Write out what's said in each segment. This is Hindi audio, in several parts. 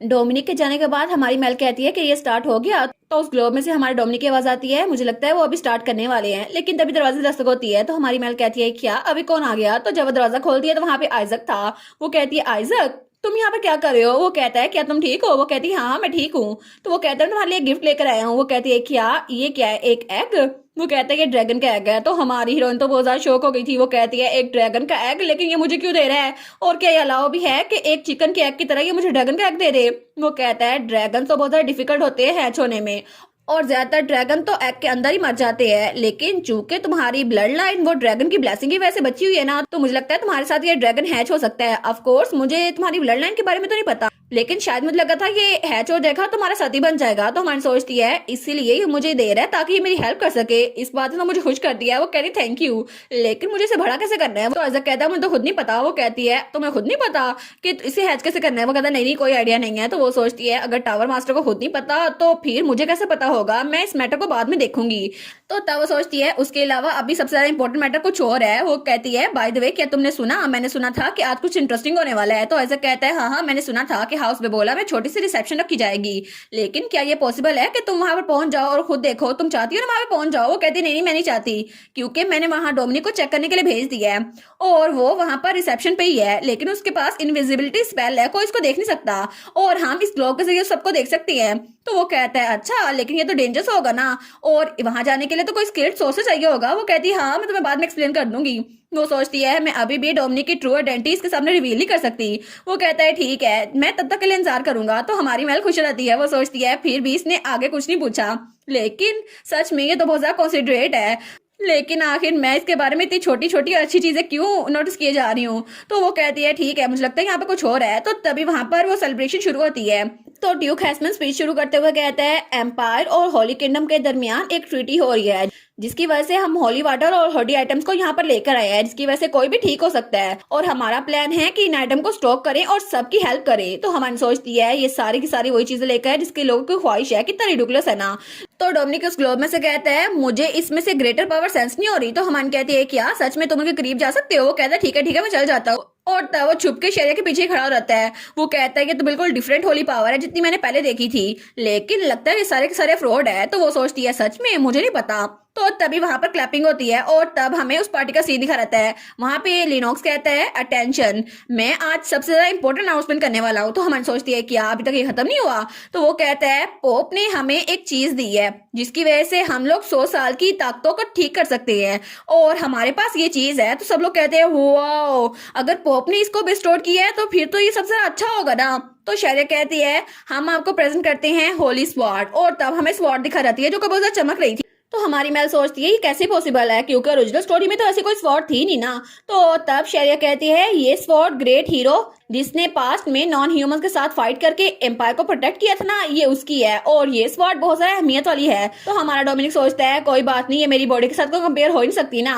डोमिनिक के जाने के बाद हमारी मेल कहती है कि ये स्टार्ट हो गया। तो उस ग्लोब में से हमारे डोमिनिक की आवाज आती है। मुझे लगता है वो अभी स्टार्ट करने वाले हैं, लेकिन तभी दरवाजे दस्तक होती है। तो हमारी मेल कहती है क्या अभी कौन आ गया। तो जब वो दरवाजा खोलती है तो वहां पे आइजक था। वो कहती है आइजक तुम यहाँ पे क्या कर रहे हो। वो कहता है क्या तुम ठीक हो। वो कहती है हाँ मैं ठीक हूँ। तो वो कहता है तुम्हारे लिए गिफ्ट लेकर आया हूँ। वो कहती है क्या ये क्या है, एक एग। वो कहता है कि ड्रैगन का एग है। तो हमारी हीरोइन तो बहुत ज्यादा शौक हो गई थी। वो कहती है एक ड्रैगन का एग, लेकिन ये मुझे क्यों दे रहा है, और क्या ये अलाउ भी है कि एक चिकन के एग की तरह ये मुझे ड्रैगन का एग दे दे। वो कहता है ड्रैगन तो बहुत ज्यादा डिफिकल्ट होते हैं हैच होने में, और ज्यादातर ड्रैगन तो एग के अंदर ही मर जाते हैं, लेकिन चूंकि तुम्हारी ब्लड लाइन वो ड्रैगन की ब्लेसिंग की वजह से बची हुई है ना, तो मुझे लगता है तुम्हारे साथ ये ड्रैगन हैच हो सकता है। ऑफ कोर्स मुझे तुम्हारी ब्लड लाइन के बारे में तो नहीं पता, लेकिन शायद मुझे लगा था ये हैच हो जाएगा तुम्हारा साथी बन जाएगा। तो हमारी सोचती है इसीलिए ये मुझे दे रहा है ताकि ये मेरी हेल्प कर सके। इस बात ने तो मुझे खुश कर दिया। वो कहती थैंक यू, लेकिन मुझे इसे बड़ा कैसे करना है। तो ऐसा कहता है मुझे तो खुद नहीं पता। वो कहती है तुम्हें खुद नहीं पता कि इसे हैच कैसे करना है। वो कहता नहीं नहीं कोई आइडिया नहीं है। तो वो सोचती है अगर टावर मास्टर को खुद नहीं पता तो फिर मुझे कैसे पता होगा, मैं इस मैटर को बाद में देखूंगी। तो तब वो सोचती है उसके अलावा अभी सबसे ज्यादा इंपॉर्टेंट मैटर कुछ और है। वो कहती है बाय द वे क्या तुमने सुना, मैंने सुना था कि आज कुछ इंटरेस्टिंग होने वाला है। तो ऐसा कहता है हाँ हाँ मैंने सुना था कि हाउस में बोला में छोटी सी रिसेप्शन रखी जाएगी, लेकिन क्या ये पॉसिबल है कि तुम वहां पर पहुंच जाओ और खुद देखो। तुम चाहती हो ना वहां पर पहुंच जाओ। वो कहती नहीं नहीं मैं नहीं चाहती, क्योंकि मैंने वहां डोमिनिक को चेक करने के लिए भेज दिया है और वो वहां पर रिसेप्शन पे ही है, लेकिन उसके पास इनविजिबिलिटी स्पेल है, कोई इसको देख नहीं सकता और हम इस ग्लोब के जरिए सबको देख सकते हैं। तो वो कहता है अच्छा लेकिन ये तो डेंजरस होगा ना, और वहां जाने के लिए तो कोई स्किल्ड सोर्स चाहिए होगा। वो कहती है हाँ मैं तुम्हें बाद में एक्सप्लेन कर दूंगी। वो सोचती है मैं अभी भी डोमिनिक की ट्रू आइडेंटिटी इसके सामने रिवील नहीं कर सकती। वो कहता है ठीक है मैं तब तक के लिए इंतजार करूंगा। तो हमारी मेल खुश रहती है। वो सोचती है फिर भी इसने आगे कुछ नहीं पूछा, लेकिन सच में ये तो बहुत ज्यादा कॉन्सिडरेट है, लेकिन आखिर मैं इसके बारे में इतनी छोटी छोटी अच्छी चीजें क्यों नोटिस किए जा रही हूँ। तो वो कहती है ठीक है मुझे लगता है यहाँ पे कुछ और है। तो तभी वहां पर वो सेलिब्रेशन शुरू होती है। तो ड्यूक हैस्मन स्पीच शुरू करते हुए कहता है एम्पायर और होली किंगडम के दरमियान एक ट्रीटी हो रही है, जिसकी वजह से हम होली वाटर और होली आइटम्स को यहाँ पर लेकर आए हैं, जिसकी वजह से कोई भी ठीक हो सकता है, और हमारा प्लान है कि इन आइटम को स्टॉक करें और सबकी हेल्प करें। तो हमारी सोचती है ये सारी की सारी वही चीजें लेकर है जिसके लोगों की ख्वाहिश है, कितना रिडिकुलस है ना। तो डोमिनिक उस ग्लोब में से कहता है मुझे इसमें से ग्रेटर पावर सेंस नहीं हो रही। तो हमारी कहती है क्या सच में तुम उनके करीब जा सकते हो। वो कहता है ठीक है मैं चल जाता हूँ, और तब वो छुप के शेरिया के पीछे खड़ा रहता है। वो कहता है कि तो बिल्कुल डिफरेंट होली पावर है जितनी मैंने पहले देखी थी, लेकिन लगता है ये सारे के सारे फ्रॉड है। तो वो सोचती है सच में मुझे नहीं पता। तो तभी वहां पर क्लैपिंग होती है और तब हमें उस पार्टी का सीन दिखा रहता है। वहां पे लिनॉक्स कहता है अटेंशन मैं आज सबसे ज्यादा इंपॉर्टेंट अनाउंसमेंट करने वाला हूँ। तो हमारी सोचती है क्या अभी तक ये खत्म नहीं हुआ। तो वो कहता है पोप ने हमें एक चीज दी है जिसकी वजह से हम लोग 100 साल की ताकतों को ठीक कर सकते हैं, और हमारे पास ये चीज है। तो सब लोग कहते हैं वाओ, अगर पोप ने इसको बेस्टोर किया है तो फिर तो ये सबसे अच्छा होगा ना। तो शैरिया कहती है हम आपको प्रेजेंट करते हैं होली स्वॉर्ड, और तब हमें स्वॉर्ड दिखा रहती है जो कि बहुत ज्यादा चमक रही थी। तो हमारी मेल सोचती है ये कैसे पॉसिबल है, क्योंकि ओरिजिनल स्टोरी में तो ऐसी कोई स्वॉर्ड थी नहीं ना। तो तब शैरिया कहती है ये स्वॉर्ड ग्रेट हीरो जिसने पास्ट में नॉन ह्यूमन के साथ फाइट करके एम्पायर को प्रोटेक्ट किया था ना, ये उसकी है, और ये स्वॉर्ड बहुत ज्यादा अहमियत वाली है। तो हमारा डोमिनिक सोचता है कोई बात नहीं, ये मेरी बॉडी के साथ कोई कंपेयर हो ही नहीं सकती ना।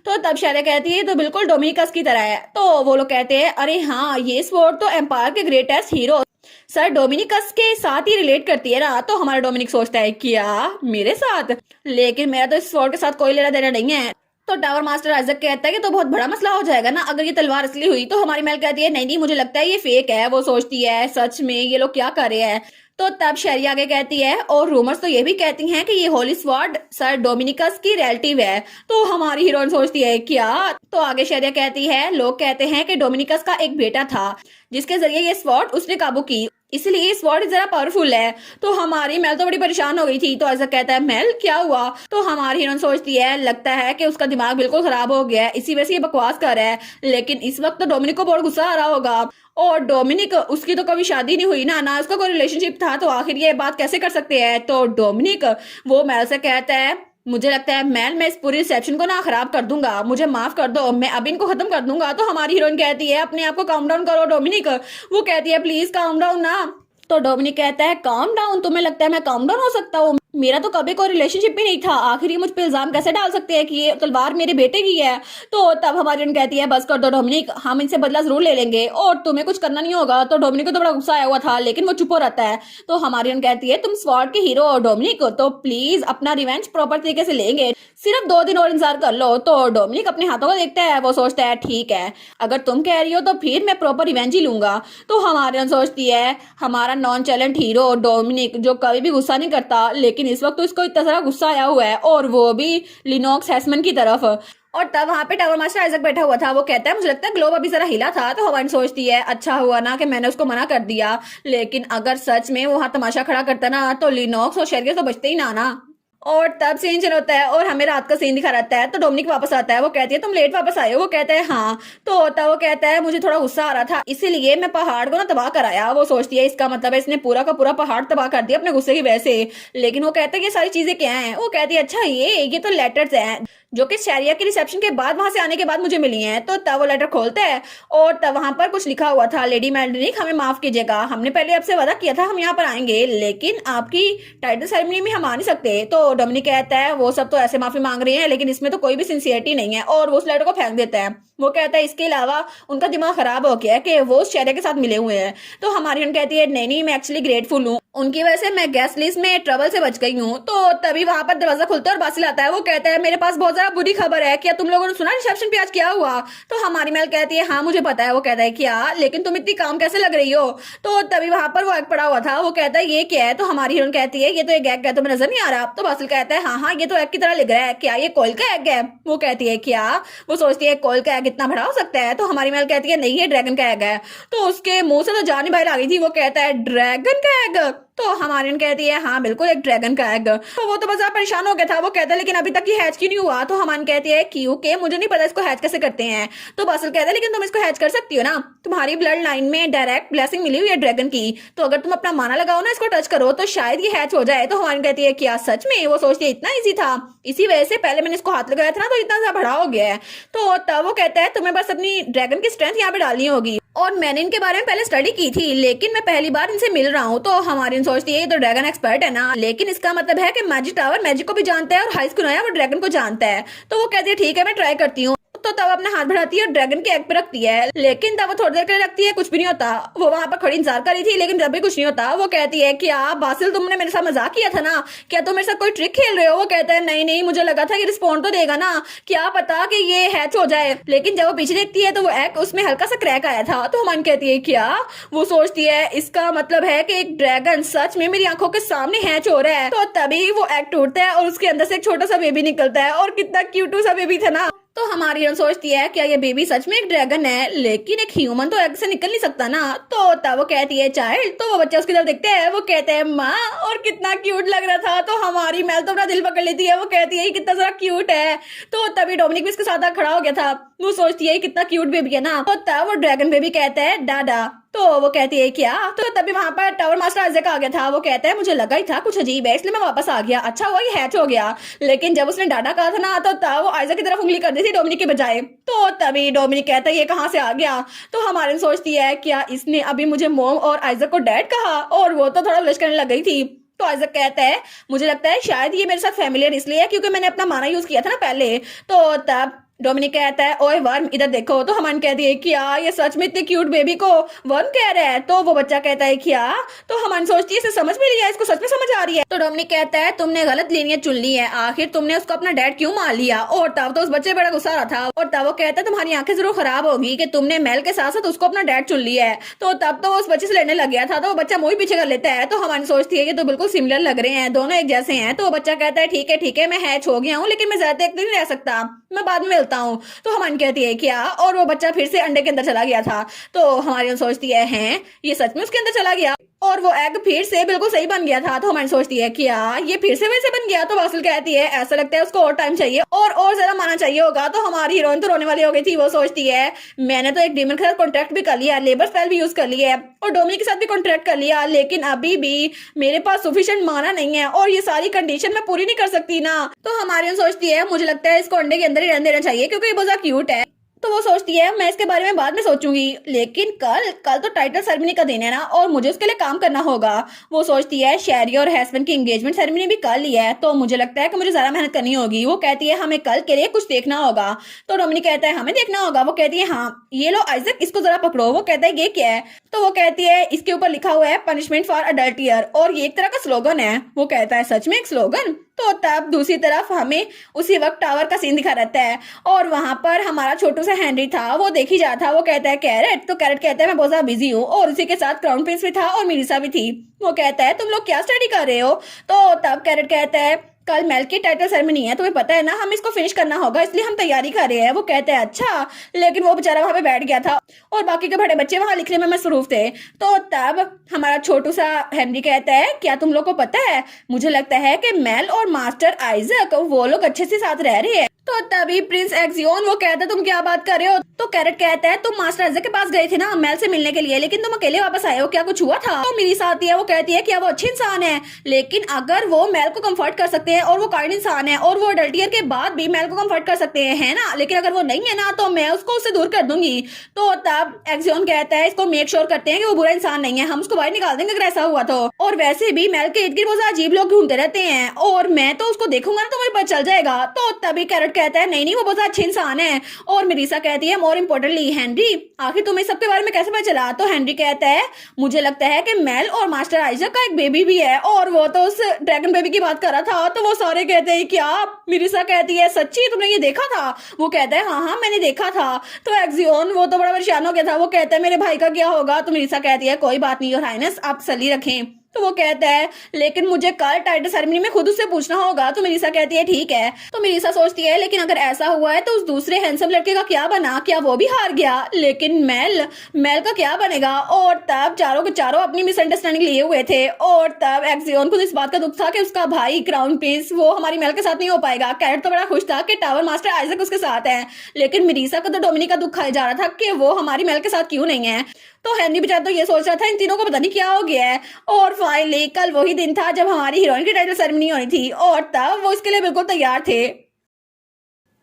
तो तब शैरिया कहती है तो बिल्कुल डोमिनिकस की तरह है। तो वो लोग कहते हैं अरे हाँ ये स्वॉर्ड तो एम्पायर के ग्रेटेस्ट हीरो सर डोमिनिकस के साथ ही रिलेट करती है ना। तो हमारा डोमिनिक सोचता है क्या मेरे साथ, लेकिन मेरा तो इस स्वॉर्ड के साथ कोई लेना देना नहीं है। तो टावर मास्टर आइजक कहता है कि तो बहुत बड़ा मसला हो जाएगा ना अगर ये तलवार असली हुई। तो हमारी मेल कहती है नहीं नहीं मुझे लगता है ये फेक है। वो सोचती है सच में ये लोग क्या कर रहे हैं। तो तब शैरिया आगे कहती है और रूमर्स तो ये भी कहती हैं कि ये होली स्वॉर्ड सर डोमिनिकस की रिलेटिव है। तो हमारी हीरोइन सोचती है क्या। तो आगे शैरिया कहती है लोग कहते हैं कि डोमिनिकस का एक बेटा था जिसके जरिए ये स्वॉर्ड उसने काबू की, इसलिए स्वॉर्ड जरा पावरफुल है। तो हमारी मेल तो बड़ी परेशान हो गई थी। तो ऐसा कहता है मेल क्या हुआ। तो हमारी हीरोइन सोचती है लगता है कि उसका दिमाग बिल्कुल खराब हो गया है, इसी वजह से ये बकवास कर रहा है। लेकिन इस वक्त तो डोमिनिक को बहुत गुस्सा आ रहा होगा, और डोमिनिक उसकी तो कभी शादी नहीं हुई ना उसका कोई रिलेशनशिप था, तो आखिर ये बात कैसे कर सकते हैं। तो डोमिनिक वो मेल से कहता है मुझे लगता है मेल मैं इस पूरी रिसेप्शन को ना खराब कर दूंगा, मुझे माफ कर दो, मैं अभी इनको खत्म कर दूंगा। तो हमारी हीरोइन कहती है अपने आप को काम डाउन करो डोमिनिक। वो कहती है प्लीज काम डाउन ना। तो डोमिनिक कहता है काम डाउन, तुम्हें लगता है मैं काम डाउन हो सकता हूँ, मेरा तो कभी कोई रिलेशनशिप भी नहीं था, आखिर ये मुझ पे इल्जाम कैसे डाल सकते हैं कि ये तलवार मेरे बेटे की है। तो तब हमारी उन कहती है बस कर दो डोमिनिक, हम इनसे बदला जरूर ले लेंगे और तुम्हें कुछ करना नहीं होगा। तो डोमिनिक को तो बड़ा गुस्सा आया हुआ था लेकिन वो चुप हो रहता है। तो हमारी उन कहती है तुम स्वॉर्ड के हीरो हो डोमिनिक, तो प्लीज अपना रिवेंज प्रॉपर तरीके से लेंगे, सिर्फ 2 दिन और इंतजार कर लो। तो डोमिनिक अपने हाथों को देखता है, वो सोचता है ठीक है अगर तुम कह रही हो तो फिर मैं प्रॉपर रिवेंज ही लूंगा। तो हमारे उन सोचती है हमारा नॉन चैलेंट हीरो डोमिनिक जो कभी भी गुस्सा नहीं करता, लेकिन इस वक्त तो इसको इतना सारा गुस्सा आया हुआ है और वो भी लिनोक्स हेस्मन की तरफ। और तब वहां पे टावर मास्टर आइजक बैठा हुआ था, वो कहता है मुझे लगता है ग्लोब अभी जरा हिला था। तो हवन सोचती है अच्छा हुआ ना कि मैंने उसको मना कर दिया, लेकिन अगर सच में वो वहां तमाशा खड़ा करता ना तो लिनोक्स और शेरियस तो बचते ही ना। और तब सीन चल होता है और हमें रात का सीन दिखा रहता है। तो डोमिनिक वापस आता है, वो कहती है तुम लेट वापस आए हो, वो कहता है हाँ। तो तब वो कहता है मुझे थोड़ा गुस्सा आ रहा था इसीलिए मैं पहाड़ को ना तबाह कराया। वो सोचती है इसका मतलब है इसने पूरा का पूरा पहाड़ तबाह कर दिया अपने गुस्से की वजह से। लेकिन वो कहता है ये सारी चीजें क्या हैं, वो कहती है अच्छा ये तो लेटर्स हैं जो कि शरिया के रिसेप्शन के बाद वहां से आने के बाद मुझे मिली हैं। तो तब वो लेटर खोलता है और तब वहां पर कुछ लिखा हुआ था, लेडी मैल्डनिक हमें माफ कीजिएगा, हमने पहले आपसे वादा किया था हम यहाँ पर आएंगे लेकिन आपकी टाइटल सेरेमनी में हम आ नहीं सकते। तो डोमिनिक कहता है वो सब तो ऐसे माफी मांग रहे हैं लेकिन इसमें तो कोई भी सिंसियरिटी नहीं है और वो उस लेटर को फेंक देता है। वो कहता है इसके अलावा उनका दिमाग खराब हो गया है कि वो शरिया के साथ मिले हुए हैं। तो हमारी उन कहती है नहीं मैं एक्चुअली ग्रेटफुल हूँ, उनकी वजह से मैं गेस्ट लिस्ट में ट्रबल से बच गई हूँ। तो तभी वहां पर दरवाजा खुलता है और बासिल आता है, वो कहता है मेरे पास बहुत ज्यादा बुरी खबर है, क्या तुम लोगों ने सुना रिसेप्शन पे आज क्या हुआ। तो हमारी मेल कहती है हाँ मुझे पता है। वो कहता है क्या, लेकिन तुम इतनी काम कैसे लग रही हो। तो तभी वहां पर वो एग पड़ा हुआ था, वो कहता है ये क्या है। तो हमारी हीरोइन कहती है ये तो एक एग है, तुम्हें नजर नहीं आ रहा। तो बासिल कहता है हाँ ये तो एग की तरह लग रहा है, क्या ये कोयल का एग है। वो कहती है क्या, वो सोचती है कोयल का एग इतना बड़ा हो सकता है। तो हमारी मेल कहती है नहीं ये ड्रैगन का एग है। तो उसके मुंह से तो जान ही बाहर आ गई थी, वो कहता है ड्रैगन का एग। तो हमारी कहती है हाँ बिल्कुल एक ड्रैगन का एग। तो वो तो बस परेशान हो गया था, वो कहता है लेकिन अभी तक ये हैच क्यों नहीं हुआ। तो हमान कहती है क्योंकि मुझे नहीं पता इसको हैच कैसे करते हैं। तो बासिल कहता है लेकिन तुम इसको हैच कर सकती हो ना, तुम्हारी ब्लड लाइन में डायरेक्ट ब्लेसिंग मिली हुई है ड्रैगन की, तो अगर तुम अपना माना लगाओ ना इसको टच करो तो शायद ये हैच हो जाए। तो हमारी कहती है क्या सच में। वो सोचती है इतना ईजी था, इसी वजह से पहले मैंने इसको हाथ लगाया था ना तो इतना ज्यादा बड़ा हो गया है। तो तब वो कहता है तुम्हें बस अपनी ड्रैगन की स्ट्रेंथ यहाँ पे डालनी होगी और मैंने इनके बारे में पहले स्टडी की थी लेकिन मैं पहली बार इनसे मिल रहा हूँ। तो हमारी सोचती है ये तो ड्रैगन एक्सपर्ट है ना, लेकिन इसका मतलब है कि मैजिक टावर मैजिक को भी जानता है और हाई स्कूल आया वो ड्रैगन को जानता है। तो वो कहती है ठीक है मैं ट्राई करती हूँ। तो तब अपना हाथ बढ़ाती है और ड्रैगन के एग पे रखती है, लेकिन तब वो थोड़ी देर के लिए रखती है, कुछ भी नहीं होता। वो वहां पर खड़ी इंतजार कर रही थी लेकिन तब भी कुछ नहीं होता। वो कहती है क्या बासिल तुमने मेरे साथ मजाक किया था ना, क्या तुम मेरे साथ कोई ट्रिक खेल रहे हो। वो कहता है नहीं नहीं मुझे लगा था ये रिस्पॉन्ड तो देगा ना, क्या पता कि ये हैच हो जाए। लेकिन जब वो पीछे देखती है तो वो एग उसमें हल्का सा क्रैक आया था। तो हमान कहती है क्या, वो सोचती है इसका मतलब है कि एक ड्रैगन सच में मेरी आंखों के सामने हैच हो रहा है। तो तभी वो एग टूटता है और उसके अंदर से एक छोटा सा बेबी निकलता है और कितना क्यूट सा बेबी था ना। तो हमारी हीरोइन सोचती है क्या ये बेबी सच में एक ड्रैगन है, लेकिन एक ह्यूमन तो एग से निकल नहीं सकता ना। तो तब वो कहती है चाइल्ड। तो वो बच्चा उसकी तरफ देखते हैं, वो कहते हैं माँ, और कितना क्यूट लग रहा था। तो हमारी मेल तो अपना दिल पकड़ लेती है, वो कहती है कितना जरा क्यूट है। तो तभी डोमिनिक भी इसके साथ खड़ा हो गया था, वो सोचती है कितना क्यूट बेबी है ना। तो तब वो ड्रैगन बेबी कहता है डाडा। तो वो कहती है क्या। तो तभी वहां पर टावर मास्टर आइजक आ गया था, वो कहता है मुझे लगा ही था कुछ अजीब है इसलिए मैं वापस आ गया, अच्छा हुआ ये हैच हो गया। लेकिन जब उसने डाडा कहा था ना तो तब वो आइजक की तरफ उंगली कर दी थी डोमिनिक के बजाय। तो तभी डोमिनिक कहता है ये कहाँ से आ गया। तो हमारे सोचती है क्या इसने अभी मुझे मोम और आइजक को डैड कहा, और वो तो थोड़ा ब्लश करने लग गई थी। तो आइजक कहता है मुझे लगता है शायद ये मेरे साथ फैमिलियर इसलिए है क्योंकि मैंने अपना माना यूज किया था ना पहले। तो तब डोमिनिक कहता है ओए वर्म इधर देखो। तो हमान कहती है क्या ये सच में इतने क्यूट बेबी को वर्म कह रहा है। तो वो बच्चा कहता है क्या। तो हमान सोचती है इसे समझ में लिया, इसको सच में समझ आ रही है। तो डोमिनिक कहता है तुमने गलत लीनियत चुन ली है, आखिर तुमने उसको अपना डैड क्यों मान लिया। और तब तो उस बच्चे बड़ा गुस्सा रहा था और तब वो कहता है तुम्हारी आंखें जरूर खराब होगी कि तुमने मेल के साथ साथ उसको अपना डैड चुन लिया है। तो तब तो उस बच्चे से लड़ने लग गया था, तो वो बच्चा मुंह पीछे कर लेता है। तो हमारी सोचती है कि तो बिल्कुल सिमिलर लग रहे हैं, दोनों एक जैसे हैं। तो वो बच्चा कहता है ठीक है मैं हैच हो गया हूँ लेकिन मैं ज्यादा एक दिन नहीं रह सकता, मैं बाद में मिलता हूँ। तो हमारी कहती है क्या, और वो बच्चा फिर से अंडे के अंदर चला गया था। तो हमारी सोचती है हैं ये सच में उसके अंदर चला गया और वो एग फिर से बिल्कुल सही बन गया था। तो हमारी सोचती है क्या ये फिर से वैसे बन गया। तो बासिल कहती है ऐसा लगता है उसको और टाइम चाहिए और ज्यादा माना चाहिए होगा। तो हमारी हीरोइन तो रोने वाली हो गई थी, वो सोचती है मैंने तो एक डीमन के साथ कॉन्ट्रैक्ट भी कर लिया, लेबर स्पेल भी यूज कर लिया है और डोमिनिक के साथ भी कॉन्ट्रैक्ट कर लिया, लेकिन अभी भी मेरे पास सफिशिएंट माना नहीं है और ये सारी कंडीशन मैं पूरी नहीं कर सकती ना। तो हमारी सोचती है मुझे लगता है इसको अंडे के अंदर ही रहने देना चाहिए क्योंकि ये बहुत क्यूट है। तो वो सोचती है मैं इसके बारे में बाद में सोचूंगी, लेकिन कल कल तो टाइटल सेरेमनी का दिन है ना और मुझे उसके लिए काम करना होगा। वो सोचती है शेरी और हैसबैंड की एंगेजमेंट सेरेमनी भी कल ही है, तो मुझे लगता है कि मुझे ज्यादा मेहनत करनी होगी। वो कहती है हमें कल के लिए कुछ देखना होगा। तो डोमिनिक कहता है हमें देखना होगा। वो कहती है हाँ ये लो आइजक, इसको जरा पकड़ो। वो कहता है ये क्या है? तो वो कहती है इसके ऊपर लिखा हुआ है पनिशमेंट फॉर अडल्टियर, और ये एक तरह का स्लोगन है। वो कहता है सच में एक स्लोगन? तो तब दूसरी तरफ हमें उसी वक्त टावर का सीन दिखा रहता है और वहां पर हमारा छोटू सा हेनरी था, वो देखी जा था। वो कहता है कैरेट, तो कैरेट कहता है मैं बहुत ज्यादा बिजी हूँ, और उसी के साथ क्राउन प्रिंस भी था और मिरिसा भी थी। वो कहता है तुम लोग क्या स्टडी कर रहे हो? तो तब कैरेट कहता है कल मेल की टाइटल सेरेमनी है, तुम्हें पता है ना, हम इसको फिनिश करना होगा, इसलिए हम तैयारी कर रहे हैं। वो कहते हैं अच्छा, लेकिन वो बेचारा वहां पे बैठ गया था और बाकी के बड़े बच्चे वहां लिखने में मसरूफ थे। तो तब हमारा छोटू सा हेनरी कहता है क्या तुम लोग को पता है, मुझे लगता है कि मेल और मास्टर आइजक वो लोग अच्छे से साथ रह रहे हैं। तो तभी प्रिंस एक्सियोन वो कहता है तुम क्या बात कर रहे हो? तो कैरेट कहता है तुम मास्टर आइजक के पास गए थे ना मेल से मिलने के लिए, लेकिन तुम अकेले वापस आए हो, क्या कुछ हुआ था? तो मेरी साथ है, वो कहती है क्या वो अच्छे इंसान है, लेकिन अगर वो मेल को कंफर्ट कर सकते हैं और वो काइंड इंसान है और वो अडल्टियर के बाद भी मेल को कंफर्ट कर सकते हैं, है ना, लेकिन अगर वो नहीं है ना तो मैं उसको उससे दूर कर दूंगी। तो तब एक्सियोन कहता है इसको मेक श्योर करते हैं कि वो बुरा इंसान नहीं है, हम उसको बाहर निकाल देंगे अगर ऐसा हुआ तो। और वैसे भी मेल के इर्द गिर्द बहुत अजीब लोग ढूंढते रहते हैं और मैं तो उसको देखूंगा ना तो मुझे पता चल जाएगा। तो तभी कैरेट कहता है नहीं नहीं वो बहुत अच्छे इंसान है। और मिरीसा कहती है मोर इम्पोर्टेंटली हेनरी, आखिर तुम्हें सबके बारे में कैसे पता चला? तो हेनरी कहता है मुझे लगता है कि मेल और मास्टर आइजक का एक बेबी भी है, और वो तो उस ड्रैगन बेबी की बात कर रहा था। तो वो सारे कहते हैं क्या? मिरीसा कहती है सच्ची तुमने ये देखा था? वो कहता है हाँ हाँ मैंने देखा था। तो एक्सियोन वो तो बड़ा परेशान हो गया था, वो कहता है मेरे भाई का क्या होगा? तो मिरीसा कहती है कोई बात नहीं योर हाइनेस, आप तसल्ली रखें। तो वो कहता है लेकिन मुझे कल टाइटल सेरेमनी में खुद उससे पूछना होगा। तो मिरीसा कहती है ठीक है। तो मिरीसा सोचती है लेकिन अगर ऐसा हुआ है तो उस दूसरे हैंडसम लड़के का क्या बना, क्या वो भी हार गया? लेकिन मेल का क्या बनेगा? और तब चारों के चारों अपनी मिसअंडरस्टैंडिंग लिए हुए थे और तब एक्सियोन को इस बात का दुख था कि उसका भाई क्राउन प्रिंस वो हमारी मेल के साथ नहीं हो पाएगा। कैरेट तो बड़ा खुश था कि टावर मास्टर आइजक उसके साथ है, लेकिन मिरीसा को तो डोमिनिक का दुख खाया जा रहा था कि वो हमारी मेल के साथ क्यों नहीं है। तो हेनरी बेचारा तो ये सोच रहा था इन तीनों को पता नहीं क्या हो गया है। और फाइनली कल वही दिन था जब हमारी हीरोइन की टाइटल सेरेमनी होनी थी और तब वो इसके लिए बिल्कुल तैयार थे।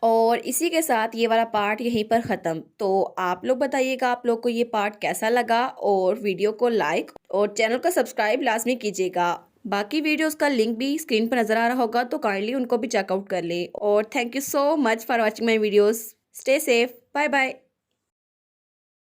और इसी के साथ ये वाला पार्ट यहीं पर ख़त्म। तो आप लोग बताइएगा आप लोग को ये पार्ट कैसा लगा, और वीडियो को लाइक और चैनल को सब्सक्राइब लाजमी कीजिएगा। बाकी वीडियोस का लिंक भी स्क्रीन पर नज़र आ रहा होगा, तो काइंडली उनको भी चेकआउट कर ले। और thank you so much for watching my videos. Stay safe, bye bye.